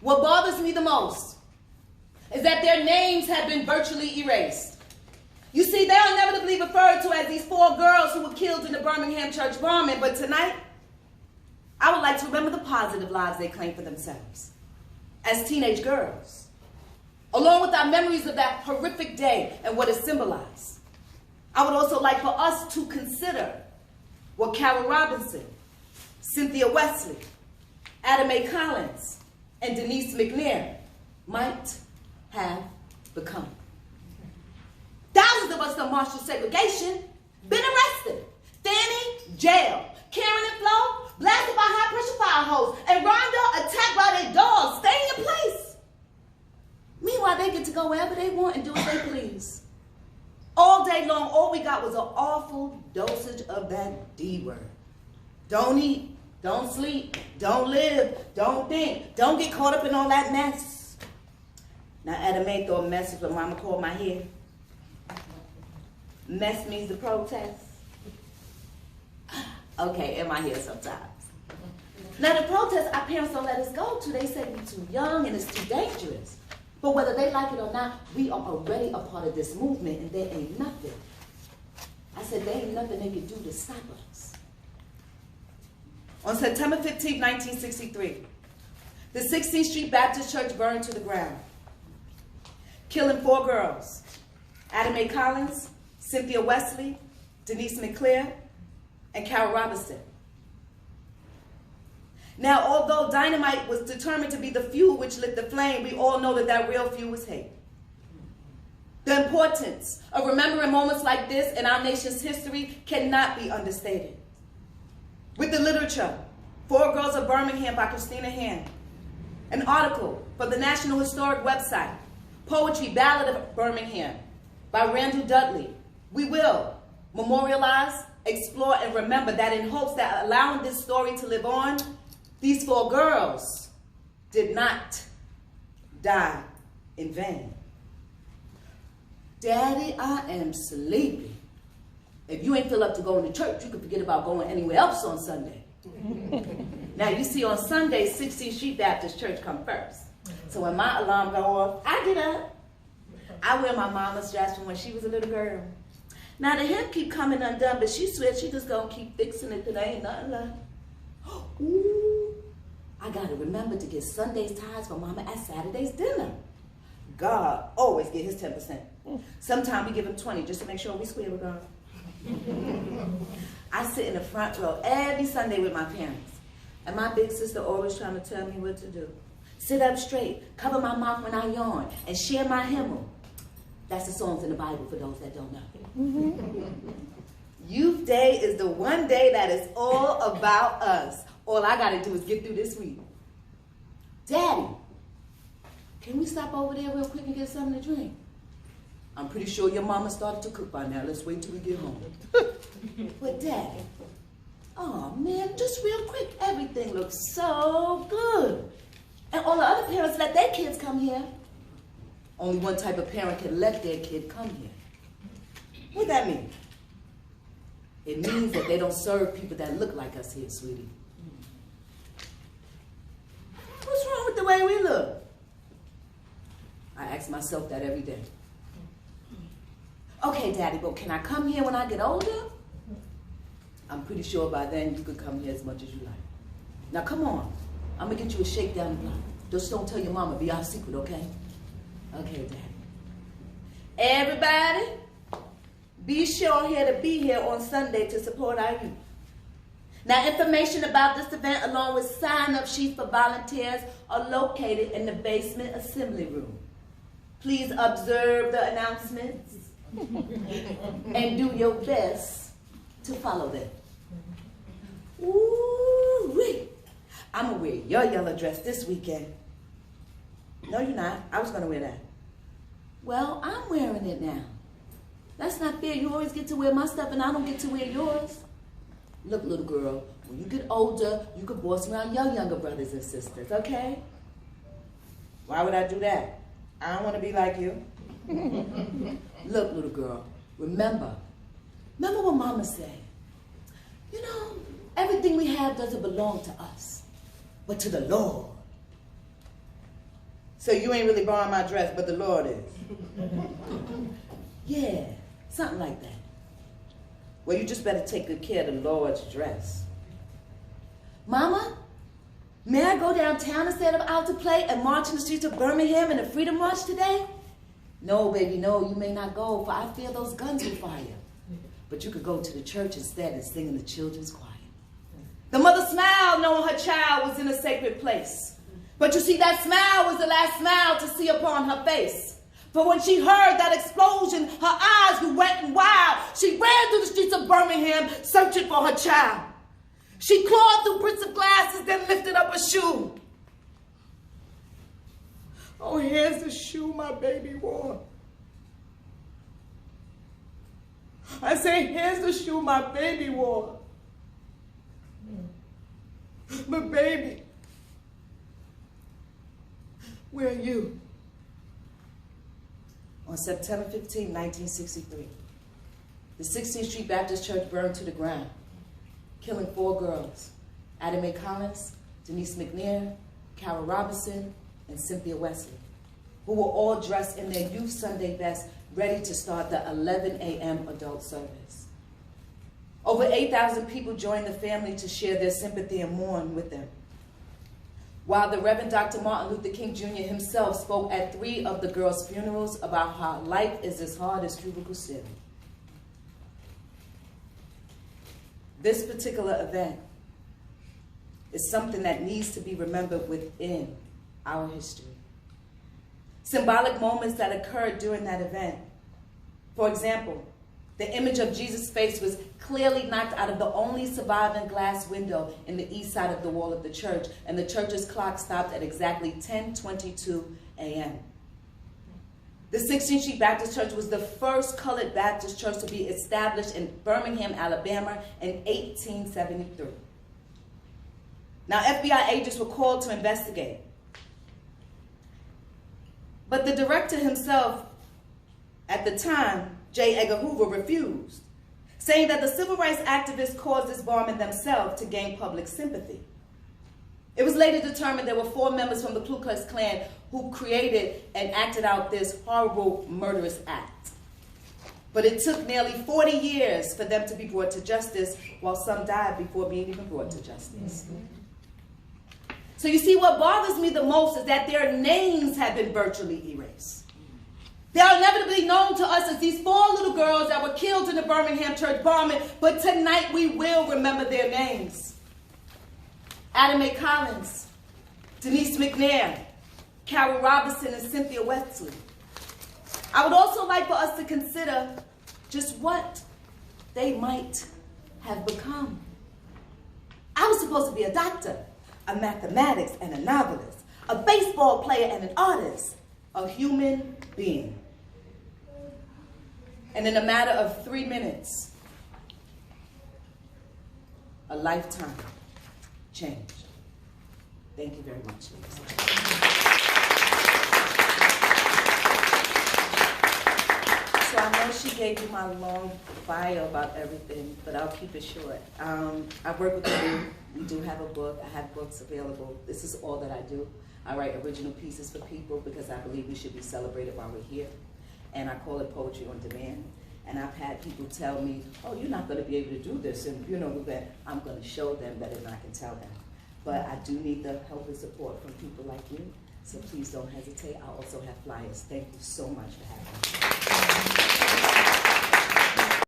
What bothers me the most is that their names have been virtually erased. You see, they are inevitably referred to as these 4 girls who were killed in the Birmingham church bombing, but tonight, I would like to remember the positive lives they claimed for themselves as teenage girls, along with our memories of that horrific day and what it symbolized. I would also like for us to consider what Carol Robinson, Cynthia Wesley, Adam A. Collins, and Denise McNair might have become. Thousands of us on martial segregation, been arrested. Fannie, jail. Karen and Flo, blasted by high-pressure fire hose. And Rhonda, attacked by their dogs. Stay in your place. Meanwhile, they get to go wherever they want and do as they please. All day long, all we got was an awful dosage of that D word. Don't eat, don't sleep, don't live, don't think, don't get caught up in all that mess. Now, Adam May throw a message when Mama called my hair. Mess means the protest. Okay, in my head sometimes. Now, the protest our parents don't let us go to. They say we're too young and it's too dangerous. But whether they like it or not, we are already a part of this movement, and there ain't nothing. I said, there ain't nothing they can do to stop us. On September 15, 1963, the 16th Street Baptist Church burned to the ground, killing 4 girls, Adam A. Collins, Cynthia Wesley, Denise McClair, and Carol Robinson. Now, although dynamite was determined to be the fuel which lit the flame, we all know that that real fuel was hate. The importance of remembering moments like this in our nation's history cannot be understated. With the literature, 4 Girls of Birmingham by Christina Hand, an article from the National Historic website, Poetry, Ballad of Birmingham by Randall Dudley, we will memorialize, explore, and remember that in hopes that allowing this story to live on, these 4 girls did not die in vain. Daddy, I am sleepy. If you ain't feel up to going to church, you can forget about going anywhere else on Sunday. Now, you see, on Sunday, 16th Street Baptist Church come first. So when my alarm go off, I get up. I wear my mama's dress from when she was a little girl. Now, the hem keep coming undone, but she swears she just gonna keep fixing it till there ain't nothing left. Ooh, I gotta remember to get Sunday's tithes for Mama at Saturday's dinner. God always get his 10%. Sometimes we give him 20 just to make sure we square with God. I sit in the front row every Sunday with my parents, and my big sister always trying to tell me what to do. Sit up straight, cover my mouth when I yawn, and share my hymnal. That's the songs in the Bible for those that don't know. Youth Day is the one day that is all about us. All I gotta do is get through this week. Daddy, can we stop over there real quick and get something to drink? I'm pretty sure your mama started to cook by now. Let's wait till we get home. But Daddy, oh man, just real quick, everything looks so good. And all the other parents let their kids come here. Only one type of parent can let their kid come here. What that mean? It means that they don't serve people that look like us here, sweetie. What's wrong with the way we look? I ask myself that every day. Okay, Daddy, but can I come here when I get older? I'm pretty sure by then you could come here as much as you like. Now come on, I'm gonna get you a shake down the block. Just don't tell your mama, be our secret, okay? Okay, Daddy. Everybody, be sure to be here on Sunday to support our youth. Now, information about this event along with sign-up sheets for volunteers are located in the basement assembly room. Please observe the announcements and do your best to follow them. Ooh-wee. I'm going to wear your yellow dress this weekend. No, you're not. I was going to wear that. Well, I'm wearing it now. That's not fair. You always get to wear my stuff and I don't get to wear yours. Look, little girl, when you get older, you can boss around your younger brothers and sisters, okay? Why would I do that? I don't want to be like you. Look, little girl, remember what Mama said. You know, everything we have doesn't belong to us, but to the Lord. So you ain't really borrowing my dress, but the Lord is. Yeah, something like that. Well, you just better take good care of the Lord's dress. Mama, may I go downtown instead of out to play and march in the streets of Birmingham in the Freedom March today? No, baby, no, you may not go, for I fear those guns will fire. But you could go to the church instead and sing in the children's choir. The mother smiled, knowing her child was in a sacred place. But you see, that smile was the last smile to see upon her face. For when she heard that explosion, her eyes grew wet and wild. She ran through the streets of Birmingham, searching for her child. She clawed through bricks of glasses, then lifted up a shoe. Oh, here's the shoe my baby wore. I say, here's the shoe my baby wore. But baby, where are you? On September 15, 1963, the 16th Street Baptist Church burned to the ground, killing 4 girls, Ada Mae Collins, Denise McNair, Carol Robinson, and Cynthia Wesley, who were all dressed in their youth Sunday best, ready to start the 11 a.m. adult service. Over 8,000 people joined the family to share their sympathy and mourn with them. While the Reverend Dr. Martin Luther King Jr. himself spoke at 3 of the girls' funerals about how life is as hard as cubicle city. This particular event is something that needs to be remembered within our history. Symbolic moments that occurred during that event. For example, the image of Jesus' face was clearly knocked out of the only surviving glass window in the east side of the wall of the church, and the church's clock stopped at exactly 10:22 a.m. The 16th Street Baptist Church was the first colored Baptist church to be established in Birmingham, Alabama in 1873. Now, FBI agents were called to investigate. But the director himself, at the time, J. Edgar Hoover, refused, saying that the civil rights activists caused this bombing themselves to gain public sympathy. It was later determined there were 4 members from the Ku Klux Klan who created and acted out this horrible, murderous act. But it took nearly 40 years for them to be brought to justice, while some died before being even brought to justice. So you see, what bothers me the most is that their names have been virtually erased. They are inevitably known to us as these 4 little girls that were killed in the Birmingham church bombing, but tonight we will remember their names. Ada Mae Collins, Denise McNair, Carol Robinson, and Cynthia Wesley. I would also like for us to consider just what they might have become. I was supposed to be a doctor, a mathematics and a novelist, a baseball player and an artist, a human being. And in a matter of 3 minutes, a lifetime changed. Thank you very much, ladies. So I know she gave you my long bio about everything, but I'll keep it short. I work with the youth. We do have a book. I have books available. This is all that I do. I write original pieces for people because I believe we should be celebrated while we're here. And I call it poetry on demand. And I've had people tell me, oh, you're not going to be able to do this. And you know that I'm going to show them better than I can tell them. But I do need the help and support from people like you. So please don't hesitate. I also have flyers. Thank you so much for having me.